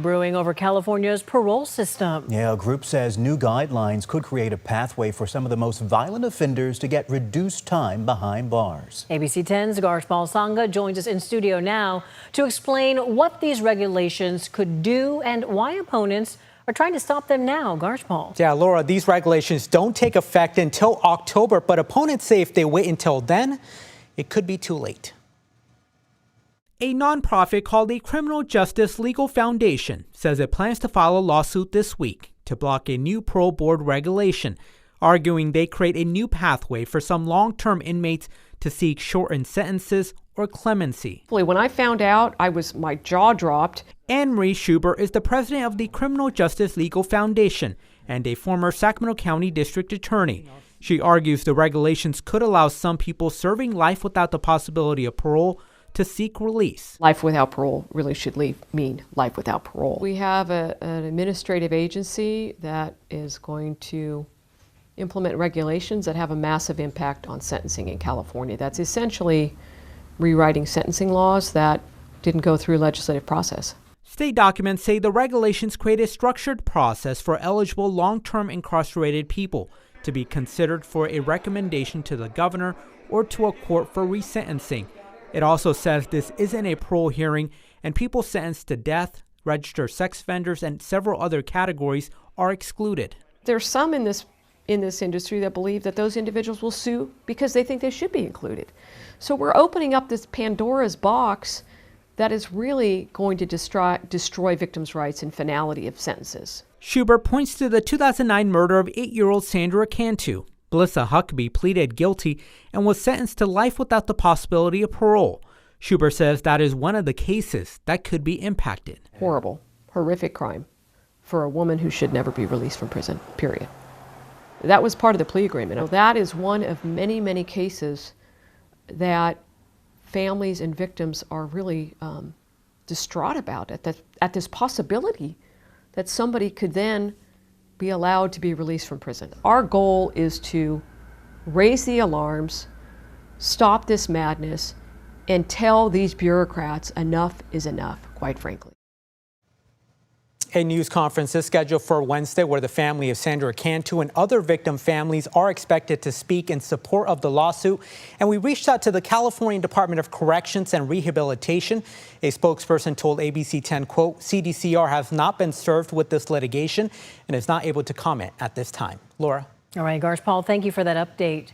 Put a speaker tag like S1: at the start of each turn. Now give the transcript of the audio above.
S1: Brewing over California's parole system.
S2: Yeah, a group says new guidelines could create a pathway for some of the most violent offenders to get reduced time behind bars.
S1: ABC 10's Garshpal Sangha joins us in studio now to explain what these regulations could do and why opponents are trying to stop them now. Garshpal.
S3: Yeah, Laura, these regulations don't take effect until October, but opponents say if they wait until then, it could be too late. A nonprofit called the Criminal Justice Legal Foundation says it plans to file a lawsuit this week to block a new parole board regulation, arguing they create a new pathway for some long-term inmates to seek shortened sentences or clemency.
S4: When I found out, my jaw dropped.
S3: Anne Marie Schubert is the president of the Criminal Justice Legal Foundation and a former Sacramento County District Attorney. She argues the regulations could allow some people serving life without the possibility of parole to seek release.
S4: Life without parole really should mean life without parole. We have an administrative agency that is going to implement regulations that have a massive impact on sentencing in California. That's essentially rewriting sentencing laws that didn't go through legislative process.
S3: State documents say the regulations create a structured process for eligible long-term incarcerated people to be considered for a recommendation to the governor or to a court for resentencing. It also says this isn't a parole hearing, and people sentenced to death, registered sex offenders, and several other categories are excluded.
S4: There's some in this industry that believe that those individuals will sue because they think they should be included. So we're opening up this Pandora's box that is really going to destroy victims' rights and finality of sentences.
S3: Schubert points to the 2009 murder of 8-year-old Sandra Cantu. Blissa Huckabee pleaded guilty and was sentenced to life without the possibility of parole. Schubert says that is one of the cases that could be impacted.
S4: Horrible, horrific crime for a woman who should never be released from prison, period. That was part of the plea agreement. That is one of many, many cases that families and victims are really distraught about at this possibility that somebody could then be allowed to be released from prison. Our goal is to raise the alarms, stop this madness, and tell these bureaucrats enough is enough, quite frankly.
S3: A news conference is scheduled for Wednesday where the family of Sandra Cantu and other victim families are expected to speak in support of the lawsuit. And we reached out to the California Department of Corrections and Rehabilitation. A spokesperson told ABC 10, quote, CDCR has not been served with this litigation and is not able to comment at this time. Laura.
S1: All right, Garshpal, thank you for that update.